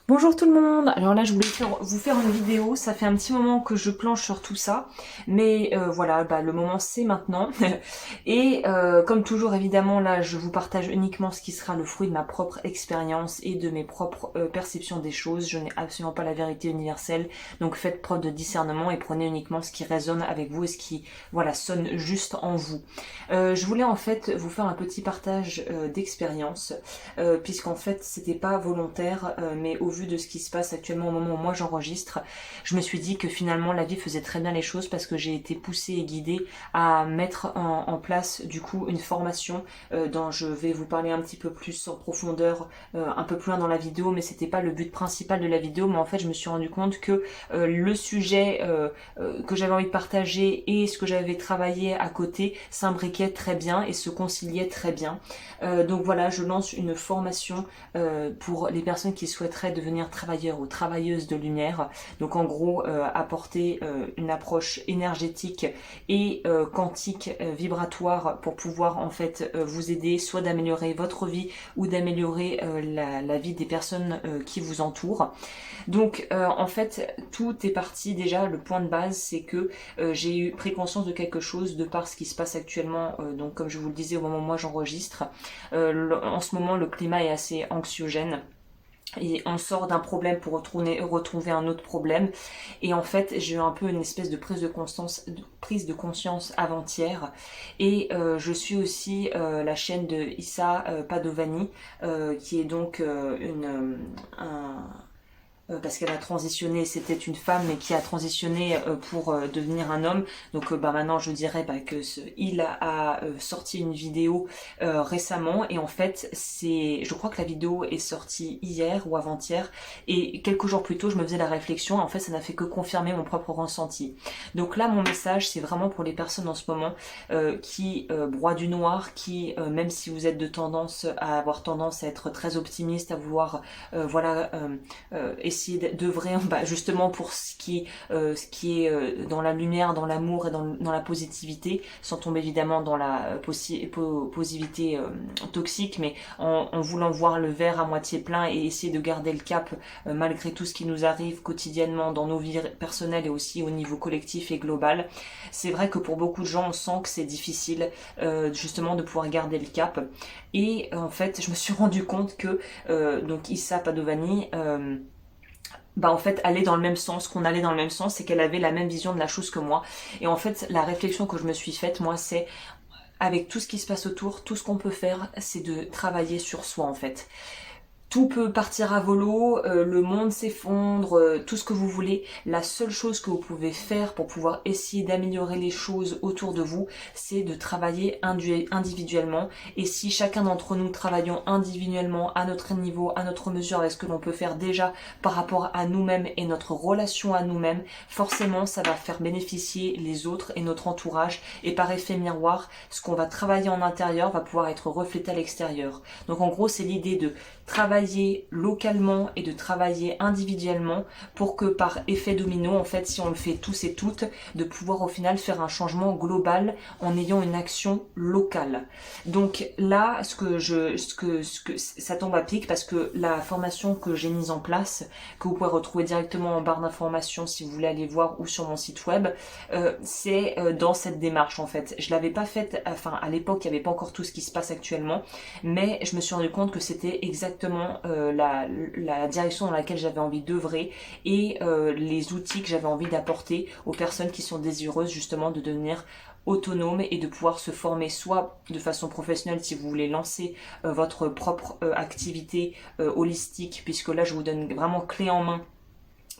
Bonjour tout le monde. Alors là je voulais vous faire une vidéo, ça fait un petit moment que je planche sur tout ça, mais voilà, le moment c'est maintenant. Et comme toujours évidemment là je vous partage uniquement ce qui sera le fruit de ma propre expérience et de mes propres perceptions des choses. Je n'ai absolument pas la vérité universelle, donc faites preuve de discernement et prenez uniquement ce qui résonne avec vous et ce qui voilà sonne juste en vous. Je voulais en fait vous faire un petit partage d'expérience, puisqu'en fait c'était pas volontaire, mais au vu de ce qui se passe actuellement au moment où moi j'enregistre, je me suis dit que finalement la vie faisait très bien les choses parce que j'ai été poussée et guidée à mettre en place du coup une formation dont je vais vous parler un petit peu plus en profondeur un peu plus loin dans la vidéo, mais c'était pas le but principal de la vidéo. Mais en fait je me suis rendu compte que le sujet que j'avais envie de partager et ce que j'avais travaillé à côté s'imbriquaient très bien et se conciliaient très bien. Donc voilà, je lance une formation pour les personnes qui souhaiteraient devenir travailleurs ou travailleuses de lumière. Donc en gros, apporter une approche énergétique et quantique, vibratoire pour pouvoir en fait vous aider soit d'améliorer votre vie ou d'améliorer la vie des personnes qui vous entourent. Donc en fait tout est parti déjà, le point de base c'est que j'ai eu pris conscience de quelque chose de par ce qui se passe actuellement, donc comme je vous le disais au moment où moi j'enregistre, en ce moment le climat est assez anxiogène. Et on sort d'un problème pour retrouver un autre problème. Et en fait, j'ai eu un peu une espèce de prise de conscience avant-hier. Et je suis aussi la chaîne de Issa Padovani, qui est donc parce qu'elle a transitionné, c'était une femme mais qui a transitionné pour devenir un homme. Donc maintenant je dirais il a sorti une vidéo récemment et en fait je crois que la vidéo est sortie hier ou avant-hier et quelques jours plus tôt je me faisais la réflexion. En fait ça n'a fait que confirmer mon propre ressenti. Donc là mon message c'est vraiment pour les personnes en ce moment qui broient du noir, qui même si vous êtes de tendance à avoir tendance à être très optimiste, à vouloir essayer d'œuvrer justement pour ce qui est dans la lumière, dans l'amour et dans la positivité, sans tomber évidemment dans la positivité toxique, mais en voulant voir le verre à moitié plein et essayer de garder le cap malgré tout ce qui nous arrive quotidiennement dans nos vies personnelles et aussi au niveau collectif et global. C'est vrai que pour beaucoup de gens on sent que c'est difficile justement de pouvoir garder le cap et en fait je me suis rendu compte que donc Issa Padovani en fait aller dans le même sens, qu'on allait dans le même sens et qu'elle avait la même vision de la chose que moi. Et en fait la réflexion que je me suis faite moi c'est avec tout ce qui se passe autour, tout ce qu'on peut faire c'est de travailler sur soi en fait. Tout peut partir à volo, le monde s'effondre, tout ce que vous voulez. La seule chose que vous pouvez faire pour pouvoir essayer d'améliorer les choses autour de vous, c'est de travailler individuellement. Et si chacun d'entre nous travaillons individuellement à notre niveau, à notre mesure, avec ce que l'on peut faire déjà par rapport à nous-mêmes et notre relation à nous-mêmes, forcément ça va faire bénéficier les autres et notre entourage. Et par effet miroir, ce qu'on va travailler en intérieur va pouvoir être reflété à l'extérieur. Donc en gros c'est l'idée de travailler localement et de travailler individuellement pour que par effet domino, en fait, si on le fait tous et toutes, de pouvoir au final faire un changement global en ayant une action locale. Donc là, ça tombe à pic parce que la formation que j'ai mise en place, que vous pouvez retrouver directement en barre d'informations si vous voulez aller voir ou sur mon site web, c'est dans cette démarche en fait. Je l'avais pas faite, enfin à l'époque il n'y avait pas encore tout ce qui se passe actuellement, mais je me suis rendu compte que c'était exactement la direction dans laquelle j'avais envie d'œuvrer et les outils que j'avais envie d'apporter aux personnes qui sont désireuses justement de devenir autonomes et de pouvoir se former soit de façon professionnelle si vous voulez lancer votre propre activité holistique, puisque là je vous donne vraiment clé en main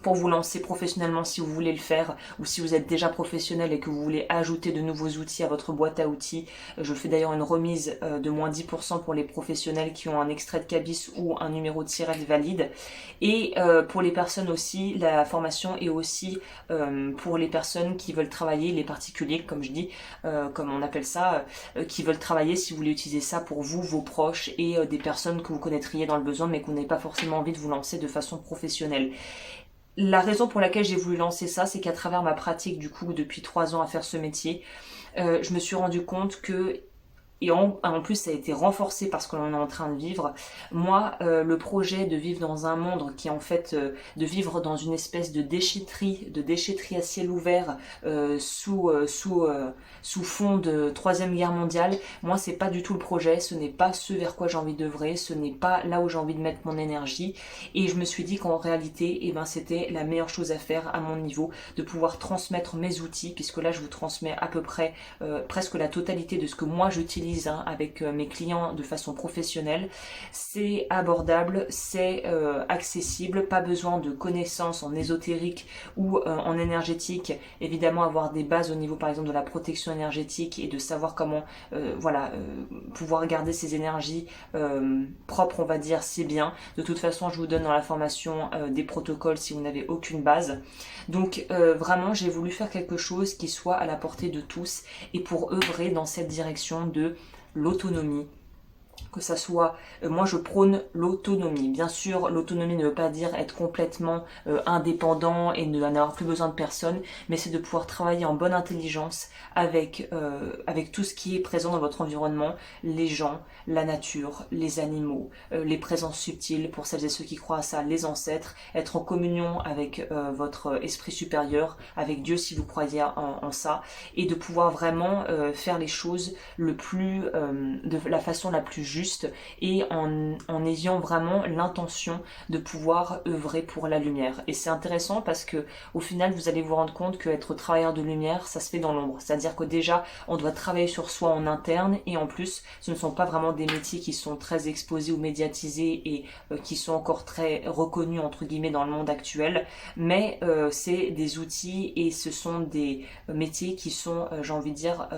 pour vous lancer professionnellement si vous voulez le faire, ou si vous êtes déjà professionnel et que vous voulez ajouter de nouveaux outils à votre boîte à outils. Je fais d'ailleurs une remise de moins 10% pour les professionnels qui ont un extrait de cabis ou un numéro de SIRET valide. Et pour les personnes aussi, la formation est aussi pour les personnes qui veulent travailler, les particuliers comme je dis, comme on appelle ça, qui veulent travailler si vous voulez utiliser ça pour vous, vos proches et des personnes que vous connaîtriez dans le besoin mais que vous n'avez pas forcément envie de vous lancer de façon professionnelle. La raison pour laquelle j'ai voulu lancer ça, c'est qu'à travers ma pratique du coup depuis 3 ans à faire ce métier, je me suis rendu compte que et en plus ça a été renforcé parce que l'on est en train de vivre. Moi, le projet de vivre dans un monde qui est en fait de vivre dans une espèce de déchetterie à ciel ouvert sous fond de Troisième Guerre mondiale, moi c'est pas du tout le projet, ce n'est pas ce vers quoi j'ai envie d'œuvrer, ce n'est pas là où j'ai envie de mettre mon énergie, et je me suis dit qu'en réalité, eh ben, c'était la meilleure chose à faire à mon niveau, de pouvoir transmettre mes outils, puisque là je vous transmets à peu près presque la totalité de ce que moi j'utilise avec mes clients de façon professionnelle. C'est abordable, c'est accessible, pas besoin de connaissances en ésotérique ou en énergétique. Évidemment, avoir des bases au niveau par exemple de la protection énergétique et de savoir comment pouvoir garder ses énergies propres, on va dire, c'est bien. De toute façon, je vous donne dans la formation des protocoles si vous n'avez aucune base. Donc vraiment, j'ai voulu faire quelque chose qui soit à la portée de tous et pour œuvrer dans cette direction de l'autonomie, que ça soit, moi je prône l'autonomie. Bien sûr, l'autonomie ne veut pas dire être complètement indépendant et ne n'avoir plus besoin de personne, mais c'est de pouvoir travailler en bonne intelligence avec tout ce qui est présent dans votre environnement, les gens, la nature, les animaux, les présences subtiles, pour celles et ceux qui croient à ça, les ancêtres, être en communion avec votre esprit supérieur, avec Dieu si vous croyez en ça, et de pouvoir vraiment faire les choses de la façon la plus juste et en ayant vraiment l'intention de pouvoir œuvrer pour la lumière. Et c'est intéressant parce que au final vous allez vous rendre compte qu'être travailleur de lumière ça se fait dans l'ombre, c'est-à-dire que déjà on doit travailler sur soi en interne et en plus ce ne sont pas vraiment des métiers qui sont très exposés ou médiatisés et qui sont encore très reconnus entre guillemets dans le monde actuel, mais c'est des outils et ce sont des métiers qui sont j'ai envie de dire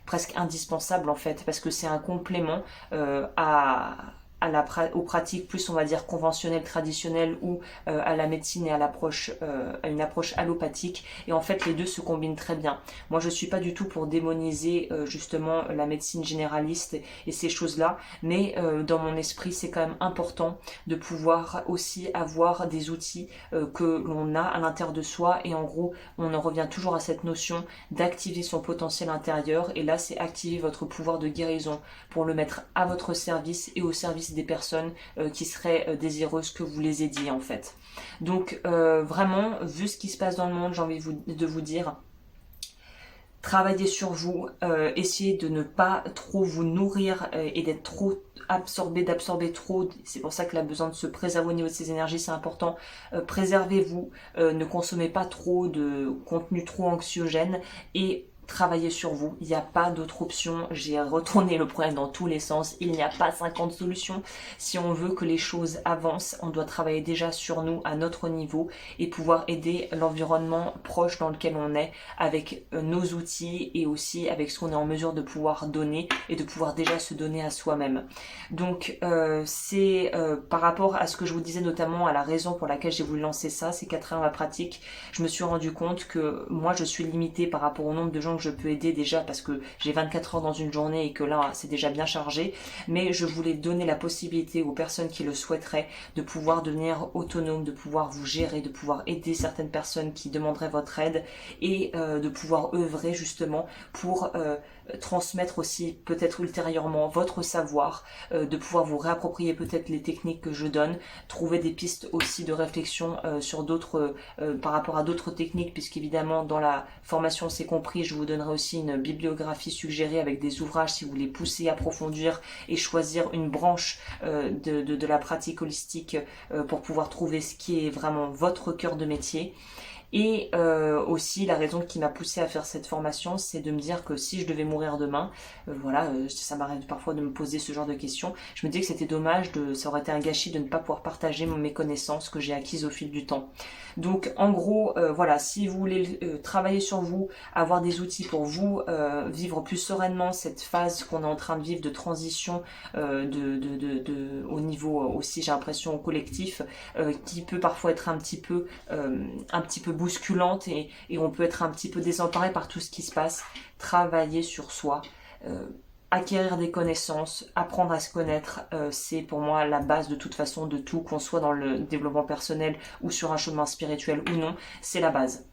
presque indispensable en fait, parce que c'est un complément aux pratiques plus on va dire conventionnelles, traditionnelles ou à la médecine et à une approche allopathique, et en fait les deux se combinent très bien. Moi je suis pas du tout pour démoniser justement la médecine généraliste et ces choses-là, mais dans mon esprit c'est quand même important de pouvoir aussi avoir des outils que l'on a à l'intérieur de soi, et en gros on en revient toujours à cette notion d'activer son potentiel intérieur, et là c'est activer votre pouvoir de guérison pour le mettre à votre service et au service des personnes qui seraient désireuses que vous les aidiez en fait. Donc vraiment, vu ce qui se passe dans le monde, j'ai envie de vous dire, travaillez sur vous, essayez de ne pas trop vous nourrir et d'être trop d'absorber trop. C'est pour ça qu'il a besoin de se préserver au niveau de ses énergies, c'est important. Préservez-vous, ne consommez pas trop de contenu trop anxiogène et travailler sur vous. Il n'y a pas d'autre option. J'ai retourné le problème dans tous les sens. Il n'y a pas 50 solutions. Si on veut que les choses avancent, on doit travailler déjà sur nous à notre niveau et pouvoir aider l'environnement proche dans lequel on est avec nos outils et aussi avec ce qu'on est en mesure de pouvoir donner et de pouvoir déjà se donner à soi-même. Donc c'est par rapport à ce que je vous disais, notamment à la raison pour laquelle j'ai voulu lancer ça, c'est qu'à travers ma pratique, je me suis rendu compte que moi je suis limitée par rapport au nombre de gens que je peux aider déjà, parce que j'ai 24 heures dans une journée et que là c'est déjà bien chargé, mais je voulais donner la possibilité aux personnes qui le souhaiteraient de pouvoir devenir autonomes, de pouvoir vous gérer, de pouvoir aider certaines personnes qui demanderaient votre aide et de pouvoir œuvrer justement pour transmettre aussi peut-être ultérieurement votre savoir, de pouvoir vous réapproprier peut-être les techniques que je donne, trouver des pistes aussi de réflexion sur d'autres par rapport à d'autres techniques, puisqu'évidemment dans la formation c'est compris, je vous donnerai aussi une bibliographie suggérée avec des ouvrages si vous voulez pousser, approfondir et choisir une branche de la pratique holistique pour pouvoir trouver ce qui est vraiment votre cœur de métier. Et aussi la raison qui m'a poussée à faire cette formation, c'est de me dire que si je devais mourir demain, ça m'arrive parfois de me poser ce genre de questions, je me dis que c'était dommage, ça aurait été un gâchis de ne pas pouvoir partager mes connaissances que j'ai acquises au fil du temps. Donc en gros, voilà, si vous voulez travailler sur vous, avoir des outils pour vous vivre plus sereinement cette phase qu'on est en train de vivre de transition au niveau aussi, j'ai l'impression, collectif, qui peut parfois être un petit peu bousculante et on peut être un petit peu désemparé par tout ce qui se passe. Travailler sur soi, acquérir des connaissances, apprendre à se connaître, c'est pour moi la base de toute façon de tout, qu'on soit dans le développement personnel ou sur un chemin spirituel ou non, c'est la base.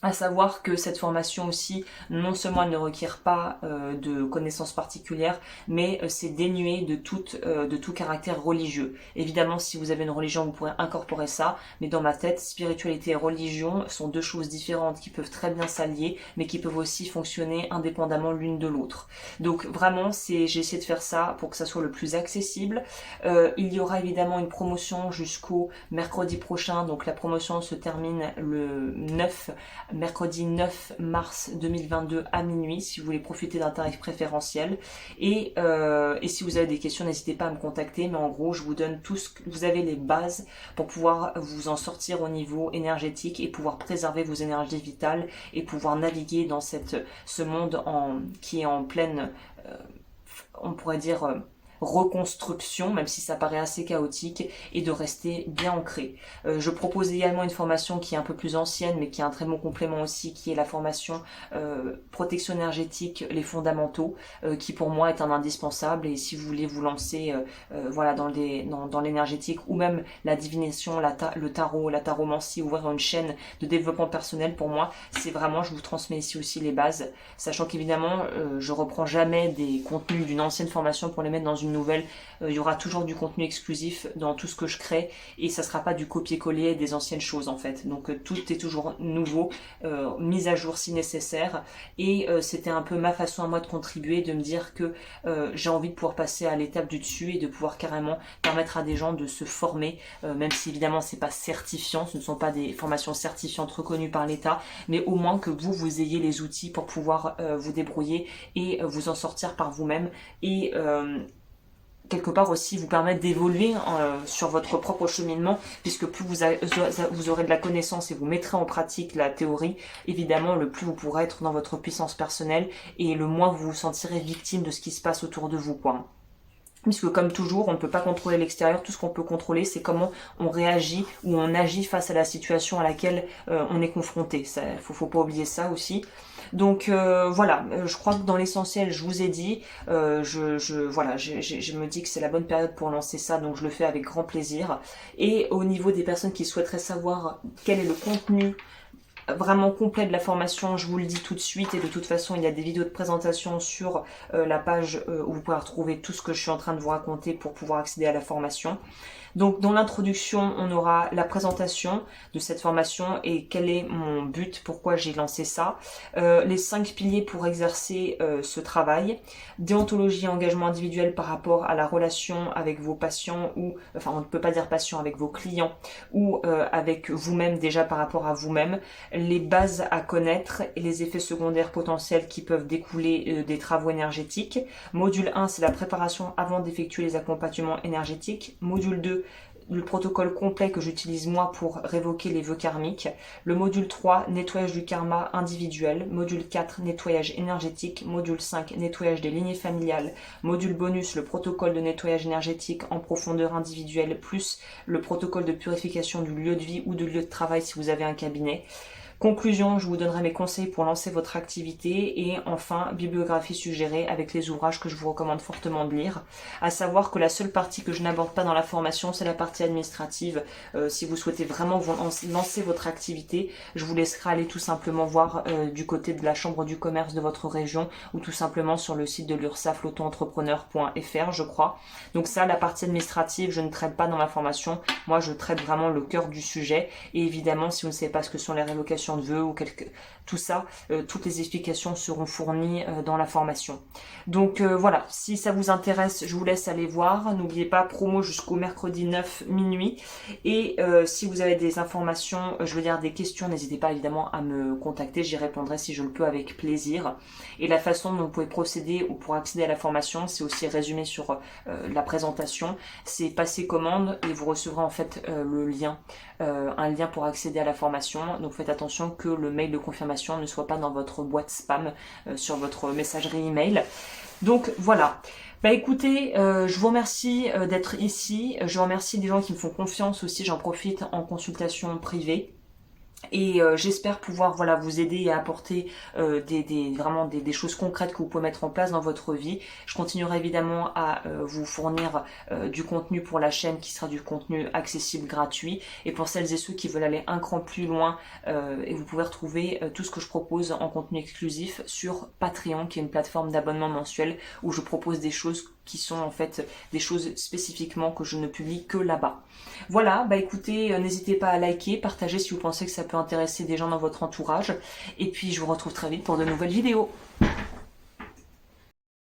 À savoir que cette formation aussi, non seulement elle ne requiert pas de connaissances particulières, mais c'est dénué de tout caractère religieux. Évidemment, si vous avez une religion, vous pourrez incorporer ça, mais dans ma tête, spiritualité et religion sont deux choses différentes qui peuvent très bien s'allier, mais qui peuvent aussi fonctionner indépendamment l'une de l'autre. Donc vraiment, j'ai essayé de faire ça pour que ça soit le plus accessible. Il y aura évidemment une promotion jusqu'au mercredi prochain, donc la promotion se termine le 9 mercredi 9 mars 2022 à minuit si vous voulez profiter d'un tarif préférentiel et si vous avez des questions n'hésitez pas à me contacter, mais en gros je vous donne tout ce que vous avez, les bases pour pouvoir vous en sortir au niveau énergétique et pouvoir préserver vos énergies vitales et pouvoir naviguer dans ce monde qui est en pleine on pourrait dire reconstruction, même si ça paraît assez chaotique, et de rester bien ancré. Je propose également une formation qui est un peu plus ancienne, mais qui est un très bon complément aussi, qui est la formation protection énergétique, les fondamentaux, qui pour moi est un indispensable. Et si vous voulez vous lancer voilà, dans l'énergétique, ou même la divination, le tarot, la taromancie, ouvrir une chaîne de développement personnel, pour moi, c'est vraiment, je vous transmets ici aussi les bases, sachant qu'évidemment, je reprends jamais des contenus d'une ancienne formation pour les mettre dans une nouvelle. Il y aura toujours du contenu exclusif dans tout ce que je crée et ça sera pas du copier-coller des anciennes choses en fait. Donc tout est toujours nouveau, mis à jour si nécessaire, et c'était un peu ma façon à moi de contribuer, de me dire que j'ai envie de pouvoir passer à l'étape du dessus et de pouvoir carrément permettre à des gens de se former, même si évidemment c'est pas certifiant, ce ne sont pas des formations certifiantes reconnues par l'État, mais au moins que vous ayez les outils pour pouvoir vous débrouiller et vous en sortir par vous-même, et quelque part aussi vous permettre d'évoluer sur votre propre cheminement, puisque plus vous aurez de la connaissance et vous mettrez en pratique la théorie, évidemment le plus vous pourrez être dans votre puissance personnelle et le moins vous vous sentirez victime de ce qui se passe autour de vous, quoi. Puisque comme toujours, on ne peut pas contrôler l'extérieur, tout ce qu'on peut contrôler, c'est comment on réagit ou on agit face à la situation à laquelle on est confronté. Faut pas oublier ça aussi. Donc voilà, je crois que dans l'essentiel, je vous ai dit, voilà, je me dis que c'est la bonne période pour lancer ça, donc je le fais avec grand plaisir. Et au niveau des personnes qui souhaiteraient savoir quel est le contenu vraiment complet de la formation, je vous le dis tout de suite, et de toute façon il y a des vidéos de présentation sur la page où vous pouvez retrouver tout ce que je suis en train de vous raconter pour pouvoir accéder à la formation. Donc dans l'introduction, on aura la présentation de cette formation et quel est mon but, pourquoi j'ai lancé ça, les 5 piliers pour exercer ce travail, déontologie et engagement individuel par rapport à la relation avec vos patients, ou enfin on ne peut pas dire patients, avec vos clients, ou avec vous-même déjà par rapport à vous-même, les bases à connaître et les effets secondaires potentiels qui peuvent découler des travaux énergétiques. Module 1, c'est la préparation avant d'effectuer les accompagnements énergétiques. Module 2, le protocole complet que j'utilise moi pour révoquer les vœux karmiques. Le module 3, nettoyage du karma individuel. Module 4, nettoyage énergétique. Module 5, nettoyage des lignées familiales. Module bonus, le protocole de nettoyage énergétique en profondeur individuelle, plus le protocole de purification du lieu de vie ou du lieu de travail si vous avez un cabinet. Conclusion, je vous donnerai mes conseils pour lancer votre activité, et enfin, bibliographie suggérée avec les ouvrages que je vous recommande fortement de lire. À savoir que la seule partie que je n'aborde pas dans la formation, c'est la partie administrative. Si vous souhaitez vraiment vous lancer votre activité, je vous laisserai aller tout simplement voir du côté de la chambre du commerce de votre région, ou tout simplement sur le site de l'URSSAF, l'auto-entrepreneur.fr, je crois. Donc ça, la partie administrative, je ne traite pas dans la formation. Moi, je traite vraiment le cœur du sujet. Et évidemment, si vous ne savez pas ce que sont les révocations de vœux ou tout ça, toutes les explications seront fournies dans la formation. Donc voilà, si ça vous intéresse, je vous laisse aller voir. N'oubliez pas, promo jusqu'au mercredi 9 minuit. Et si vous avez des informations, je veux dire des questions, n'hésitez pas évidemment à me contacter, j'y répondrai si je le peux avec plaisir. Et la façon dont vous pouvez procéder ou pour accéder à la formation, c'est aussi résumé sur la présentation. C'est passer commande et vous recevrez en fait le lien, un lien pour accéder à la formation. Donc faites attention que le mail de confirmation ne soit pas dans votre boîte spam sur votre messagerie email. Donc voilà. Bah écoutez, je vous remercie d'être ici. Je remercie des gens qui me font confiance aussi. J'en profite en consultation privée. Et j'espère pouvoir voilà vous aider et apporter vraiment des choses concrètes que vous pouvez mettre en place dans votre vie. Je continuerai évidemment à vous fournir du contenu pour la chaîne qui sera du contenu accessible, gratuit. Et pour celles et ceux qui veulent aller un cran plus loin, et vous pouvez retrouver tout ce que je propose en contenu exclusif sur Patreon, qui est une plateforme d'abonnement mensuel où je propose des choses qui sont en fait des choses spécifiquement que je ne publie que là-bas. Voilà, bah écoutez, n'hésitez pas à liker, partager si vous pensez que ça peut intéresser des gens dans votre entourage. Et puis je vous retrouve très vite pour de nouvelles vidéos.